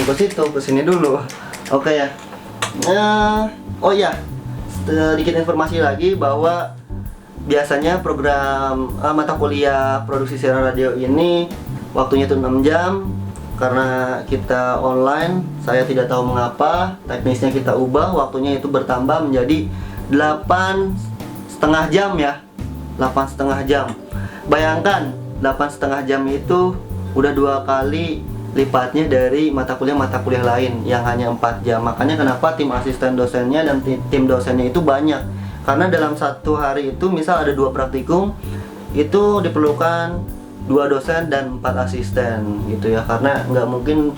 ke situ, ke sini dulu. Oke ya. Oh ya, sedikit informasi lagi bahwa biasanya program mata kuliah produksi siaran radio ini waktunya itu 6 jam. Karena kita online, saya tidak tahu mengapa teknisnya kita ubah, waktunya itu bertambah menjadi 8,5 jam ya. 8,5 jam. Bayangkan 8,5 jam itu udah 2 kali lipatnya dari mata kuliah lain yang hanya 4 jam. Makanya kenapa tim asisten dosennya dan tim dosennya itu banyak. Karena dalam satu hari itu misal ada 2 praktikum, itu diperlukan 2 dosen dan 4 asisten gitu ya. Karena nggak mungkin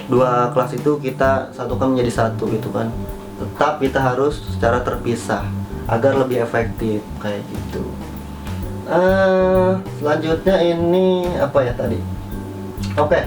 2 kelas itu kita satukan menjadi 1 gitu kan. Tetap kita harus secara terpisah agar lebih efektif kayak gitu. Selanjutnya ini apa ya tadi? Oke.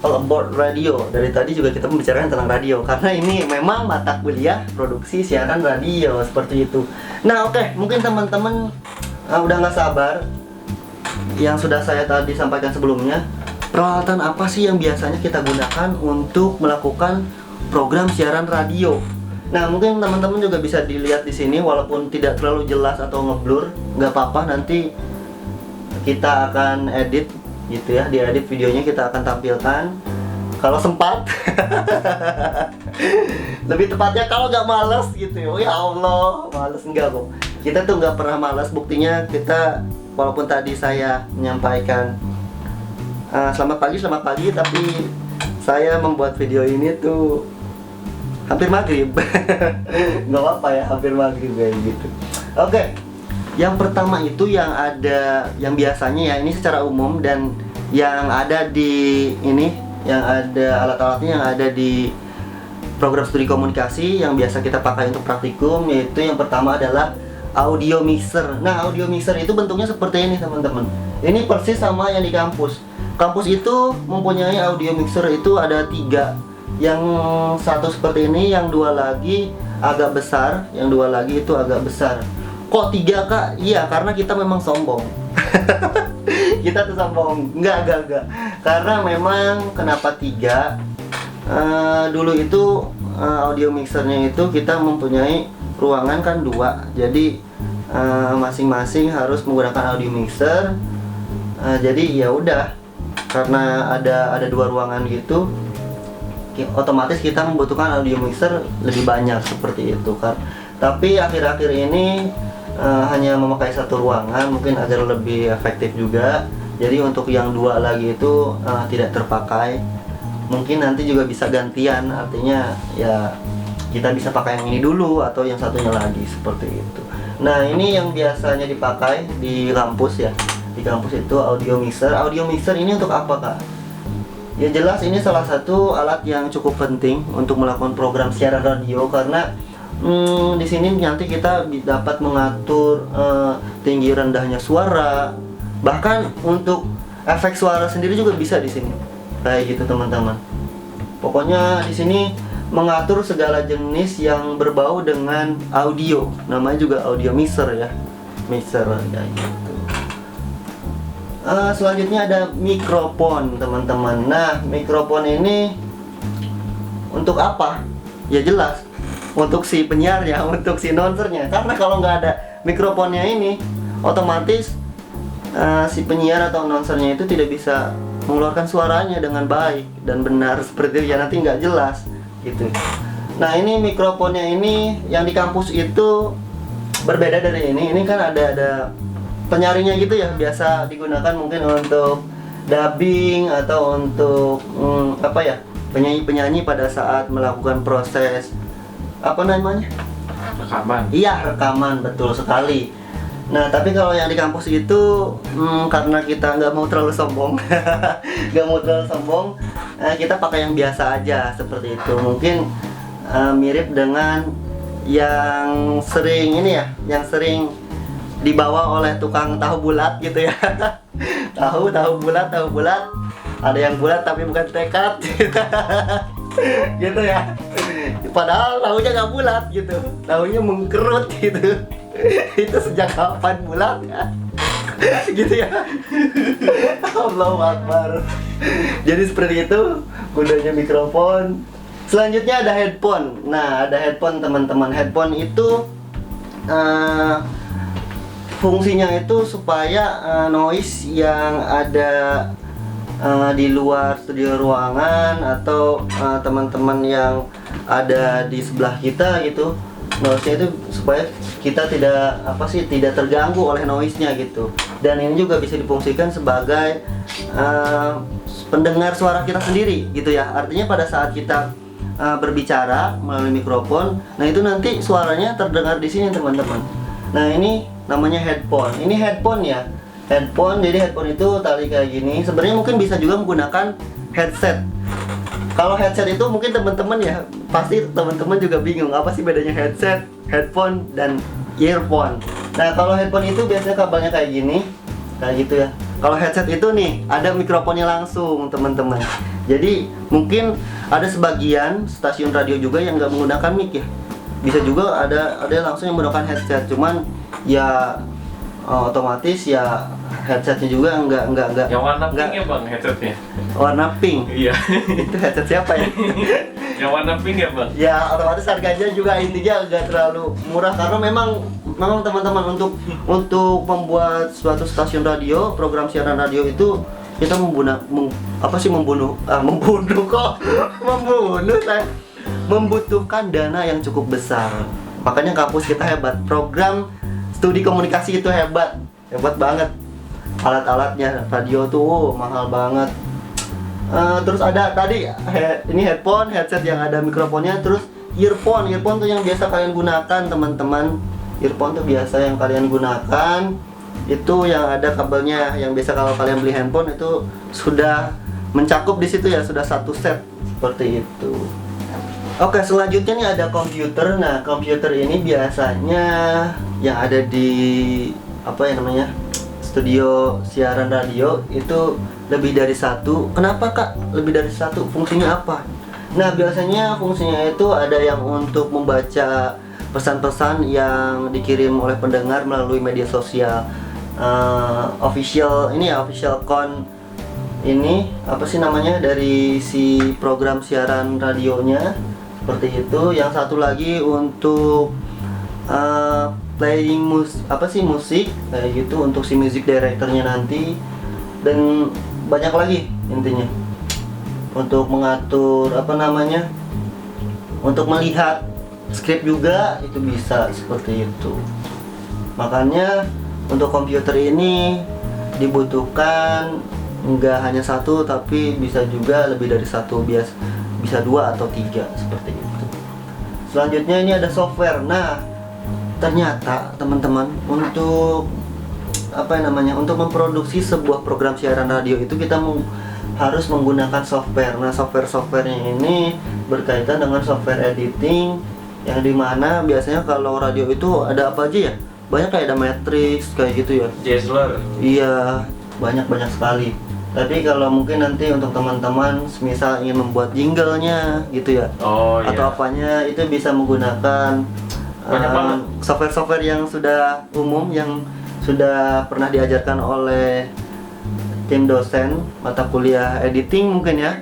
All about radio. Dari tadi juga kita membicarakan tentang radio karena ini memang mata kuliah produksi siaran radio seperti itu. Nah, oke, mungkin teman-teman udah nggak sabar yang sudah saya tadi sampaikan sebelumnya. Peralatan apa sih yang biasanya kita gunakan untuk melakukan program siaran radio? Nah, mungkin teman-teman juga bisa dilihat di sini walaupun tidak terlalu jelas atau ngeblur, nggak apa-apa, nanti kita akan edit gitu ya, diedit videonya kita akan tampilkan kalau sempat. Lebih tepatnya kalau nggak males gitu ya. Ya Allah, males enggak kok. Kita tuh nggak pernah males, buktinya kita walaupun tadi saya menyampaikan selamat pagi, tapi saya membuat video ini tuh hampir maghrib. Nggak apa-apa ya, hampir maghrib kayak gitu. Oke, yang pertama itu yang ada, yang biasanya ya ini secara umum dan yang ada di ini, yang ada alat-alatnya yang ada di program studi komunikasi yang biasa kita pakai untuk praktikum, yaitu yang pertama adalah audio mixer. Nah, audio mixer itu bentuknya seperti ini teman-teman. Ini persis sama yang di kampus. Kampus itu mempunyai audio mixer itu ada 3. Yang satu seperti ini, yang 2 lagi agak besar, yang 2 lagi itu agak besar. Kok 3 kak? Iya, karena kita memang sombong. Kita tuh sombong. Enggak. Karena memang kenapa 3? Dulu itu audio mixernya itu kita mempunyai ruangan kan 2, jadi masing-masing harus menggunakan audio mixer. Jadi ya udah, karena ada 2 ruangan gitu, otomatis kita membutuhkan audio mixer lebih banyak seperti itu kan. Tapi akhir-akhir ini hanya memakai 1 ruangan mungkin agar lebih efektif juga. Jadi untuk yang 2 lagi itu tidak terpakai. Mungkin nanti juga bisa gantian, artinya ya kita bisa pakai yang ini dulu atau yang satunya lagi seperti itu. Nah, ini yang biasanya dipakai di kampus ya. Di kampus itu audio mixer. Audio mixer ini untuk apa kak? Ya jelas ini salah satu alat yang cukup penting untuk melakukan program siaran radio karena di sini nanti kita dapat mengatur tinggi rendahnya suara, bahkan untuk efek suara sendiri juga bisa di sini. Kayak gitu teman-teman. Pokoknya di sini mengatur segala jenis yang berbau dengan audio. Namanya juga audio mixer ya. Mixer kayak gitu. Selanjutnya ada mikrofon teman-teman. Nah, mikrofon ini untuk apa? Ya jelas, untuk si penyiarnya, untuk si announcernya. Karena kalau nggak ada mikrofonnya ini, otomatis si penyiar atau announcernya itu tidak bisa mengeluarkan suaranya dengan baik dan benar seperti itu ya, nanti nggak jelas gitu. Nah, ini mikrofonnya ini yang di kampus itu berbeda dari ini. Ini kan ada penyaringnya gitu ya, biasa digunakan mungkin untuk dubbing atau untuk apa ya, penyanyi-penyanyi pada saat melakukan proses apa namanya? Rekaman. Iya, rekaman, betul sekali. Nah, tapi kalau yang di kampus itu karena kita nggak mau terlalu sombong, kita pakai yang biasa aja seperti itu. Mungkin mirip dengan yang sering ini ya, yang sering dibawa oleh tukang tahu bulat gitu ya. tahu bulat, ada yang bulat tapi bukan tekad. Gitu ya. Padahal tahunya nggak bulat gitu, tahunya mengkerut gitu. Itu sejak kapan bulat ya? Gitu ya. Allahu Akbar. Jadi seperti itu. kudanya mikrofon. Selanjutnya ada headphone. Nah, ada headphone teman-teman. Headphone itu fungsinya itu supaya noise yang ada di luar studio ruangan atau teman-teman yang ada di sebelah kita gitu, noise-nya itu supaya kita tidak terganggu oleh noise-nya gitu. Dan ini juga bisa difungsikan sebagai pendengar suara kita sendiri gitu ya. Artinya pada saat kita berbicara melalui mikrofon, nah itu nanti suaranya terdengar di sini teman-teman. Nah ini namanya headphone. Ini headphone ya. Headphone, jadi headphone itu tali kayak gini. Sebenarnya mungkin bisa juga menggunakan headset. Kalau headset itu mungkin teman-teman ya, pasti teman-teman juga bingung apa sih bedanya headset, headphone, dan earphone. Nah kalau headphone itu biasanya kabelnya kayak gini, kayak gitu ya. Kalau headset itu nih ada mikrofonnya langsung teman-teman. Jadi mungkin ada sebagian stasiun radio juga yang nggak menggunakan mic ya. Bisa juga ada langsung yang menggunakan headset. Cuman ya otomatis ya headsetnya juga enggak yang warna pink ya bang headsetnya. Warna pink. Iya. Itu headset siapa ya? Yang warna pink ya bang. Ya otomatis harganya juga intinya enggak terlalu murah karena memang teman-teman untuk membuat suatu stasiun radio, program siaran radio itu kita membutuhkan dana yang cukup besar. Makanya kampus kita hebat. Program studi komunikasi itu hebat banget. Alat-alatnya radio tuh mahal banget. Terus ada tadi ini headphone, headset yang ada mikrofonnya. Terus earphone tuh yang biasa kalian gunakan teman-teman. Earphone tuh biasa yang kalian gunakan. Itu yang ada kabelnya. Yang biasa kalau kalian beli handphone itu sudah mencakup di situ ya, sudah satu set seperti itu. Oke, selanjutnya nih ada komputer. Nah, komputer ini biasanya yang ada di studio siaran radio itu lebih dari satu. Kenapa kak? Lebih dari satu? Fungsinya apa? Nah, biasanya fungsinya itu ada yang untuk membaca pesan-pesan yang dikirim oleh pendengar melalui media sosial. Official account ini apa sih namanya dari si program siaran radionya. Seperti itu. Yang satu lagi untuk playing musik kayak gitu untuk si music directornya nanti, dan banyak lagi intinya untuk mengatur untuk melihat skrip juga itu bisa seperti itu. Makanya untuk komputer ini dibutuhkan nggak hanya satu tapi bisa juga lebih dari satu, bisa 2 atau 3 seperti itu. Selanjutnya ini ada software. Nah, ternyata teman-teman untuk untuk memproduksi sebuah program siaran radio itu kita harus menggunakan software. Nah, softwarenya ini berkaitan dengan software editing yang dimana biasanya kalau radio itu ada apa aja ya? Banyak kayak ada Matrix kayak gitu ya. Jazzler. Iya, banyak sekali. Tapi kalau mungkin nanti untuk teman-teman misal ingin membuat jinglenya gitu ya, atau apanya itu bisa menggunakan software-software yang sudah umum, yang sudah pernah diajarkan oleh tim dosen mata kuliah editing mungkin ya.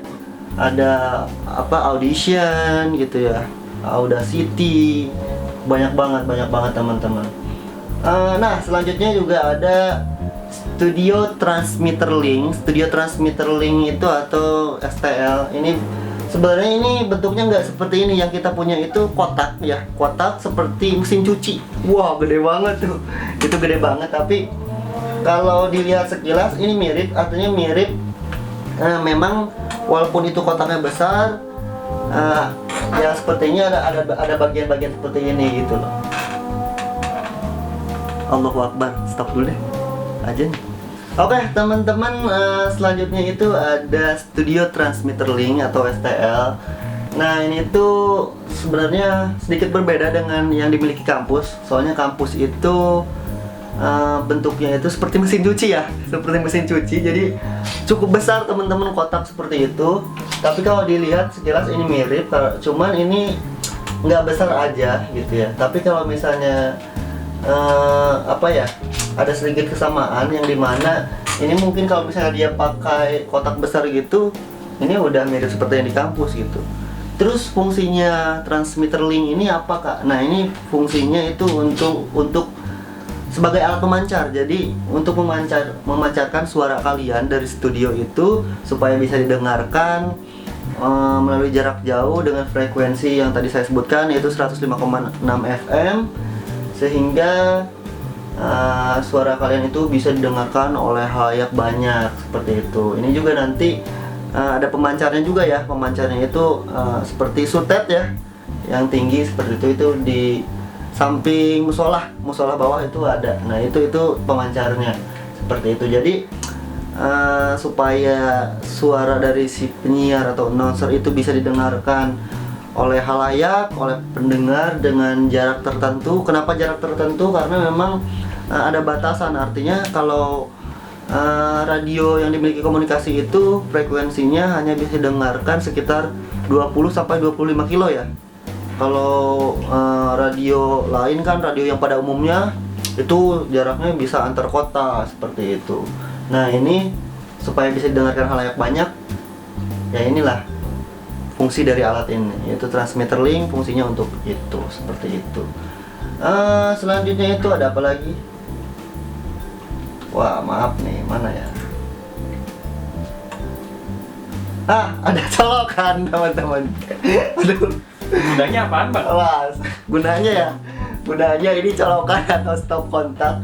Ada Audition gitu ya, Audacity, banyak banget teman-teman. Nah, selanjutnya juga ada Studio Transmitter Link itu atau STL. Ini sebenarnya ini bentuknya nggak seperti ini. Yang kita punya itu kotak ya, kotak seperti mesin cuci. Wah, gede banget tuh. Itu gede banget, tapi kalau dilihat sekilas ini mirip, artinya mirip. Memang walaupun itu kotaknya besar, ya sepertinya ada bagian-bagian seperti ini gitu loh. Allahu Akbar, stop dulu deh aja nih. Oke teman-teman, selanjutnya itu ada Studio Transmitter Link atau STL. Nah, ini tuh sebenarnya sedikit berbeda dengan yang dimiliki kampus. Soalnya kampus itu bentuknya itu seperti mesin cuci ya, seperti mesin cuci. Jadi cukup besar teman-teman, kotak seperti itu. Tapi kalau dilihat sekilas ini mirip, cuman ini nggak besar aja gitu ya. Tapi kalau misalnya ada sedikit kesamaan yang dimana ini mungkin kalau misalnya dia pakai kotak besar gitu, Ini udah mirip seperti yang di kampus gitu. Terus fungsinya transmitter link ini apa Kak? Nah ini fungsinya itu untuk sebagai alat pemancar. Jadi untuk memancarkan suara kalian dari studio itu supaya bisa didengarkan melalui jarak jauh dengan frekuensi yang tadi saya sebutkan, yaitu 105,6 FM, sehingga suara kalian itu bisa didengarkan oleh halayak banyak seperti itu. Ini juga nanti ada pemancarnya juga ya. Pemancarnya itu seperti sutet ya, yang tinggi seperti itu di samping musola bawah itu ada. Nah itu pemancarnya seperti itu. Jadi supaya suara dari si penyiar atau announcer itu bisa didengarkan oleh halayak, oleh pendengar dengan jarak tertentu. Kenapa jarak tertentu? Karena memang ada batasan. Artinya kalau radio yang dimiliki komunikasi itu frekuensinya hanya bisa didengarkan sekitar 20 sampai 25 kilo ya. Kalau radio lain kan, radio yang pada umumnya itu jaraknya bisa antar kota seperti itu. Nah ini supaya bisa didengarkan halayak banyak, ya inilah fungsi dari alat ini, yaitu transmitter link. Fungsinya untuk itu, seperti itu. Selanjutnya itu ada apa lagi? Wah maaf nih, mana ya? Ada colokan teman-teman. Aduh. Gunanya apaan bang? Wah, gunanya ini colokan atau stop kontak.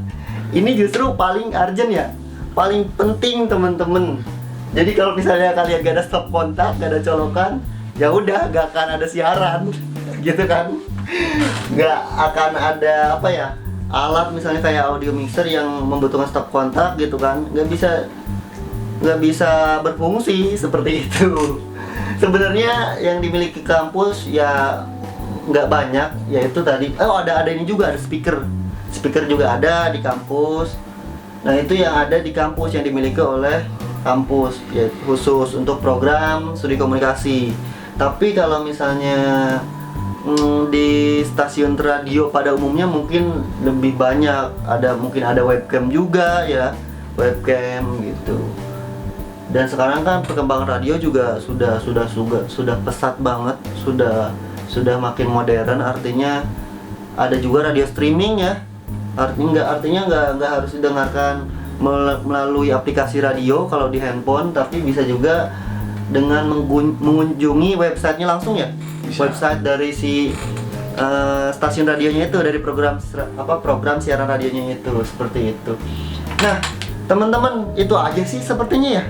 Ini justru paling urgent ya, paling penting teman-teman. Jadi kalau misalnya kalian gak ada stop kontak, gak ada colokan, ya udah gak akan ada siaran, gitu kan? Gak akan ada apa ya, alat misalnya kayak audio mixer yang membutuhkan stop kontak gitu kan, nggak bisa berfungsi seperti itu. Sebenarnya yang dimiliki kampus ya nggak banyak, yaitu tadi ada ini juga, ada speaker juga ada di kampus. Nah itu yang ada di kampus, yang dimiliki oleh kampus ya, khusus untuk program studi komunikasi. Tapi kalau misalnya di stasiun radio pada umumnya mungkin lebih banyak, mungkin ada webcam juga ya, webcam gitu. Dan sekarang kan perkembangan radio juga sudah pesat banget, sudah makin modern. Artinya ada juga radio streaming ya. Artinya nggak harus didengarkan melalui aplikasi radio kalau di handphone, tapi bisa juga dengan mengunjungi websitenya langsung ya. Bisa. Website dari si stasiun radionya itu, dari program siaran radionya itu, seperti itu. Nah teman-teman, itu aja sih sepertinya ya.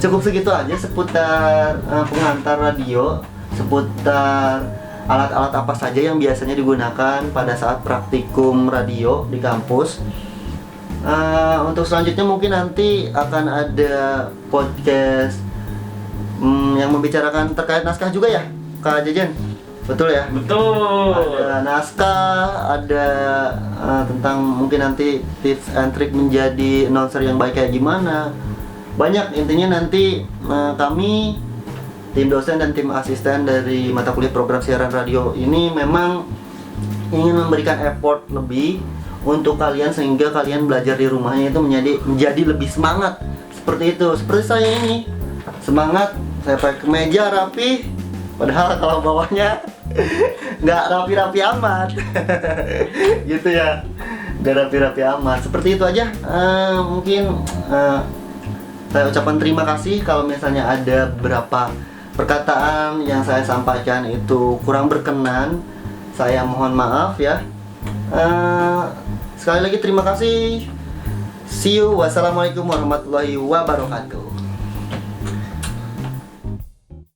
Cukup segitu aja seputar pengantar radio, seputar alat-alat apa saja yang biasanya digunakan pada saat praktikum radio di kampus. Untuk selanjutnya mungkin nanti akan ada podcast yang membicarakan terkait naskah juga ya, Kak Jejen? Betul ya? Betul. Ada naskah, ada tentang mungkin nanti tips and trick menjadi announcer yang baik kayak gimana. Banyak, intinya nanti kami tim dosen dan tim asisten dari mata kuliah program siaran radio ini memang ingin memberikan effort lebih untuk kalian, sehingga kalian belajar di rumahnya itu menjadi lebih semangat. Seperti itu, seperti saya ini semangat, saya pakai kemeja rapi, padahal kalau bawahnya nggak rapi-rapi amat. Gitu ya, nggak rapi-rapi amat. Seperti itu aja. Mungkin saya ucapkan terima kasih kalau misalnya ada beberapa perkataan yang saya sampaikan itu kurang berkenan. Saya mohon maaf ya. Sekali lagi terima kasih. See you. Wassalamualaikum warahmatullahi wabarakatuh.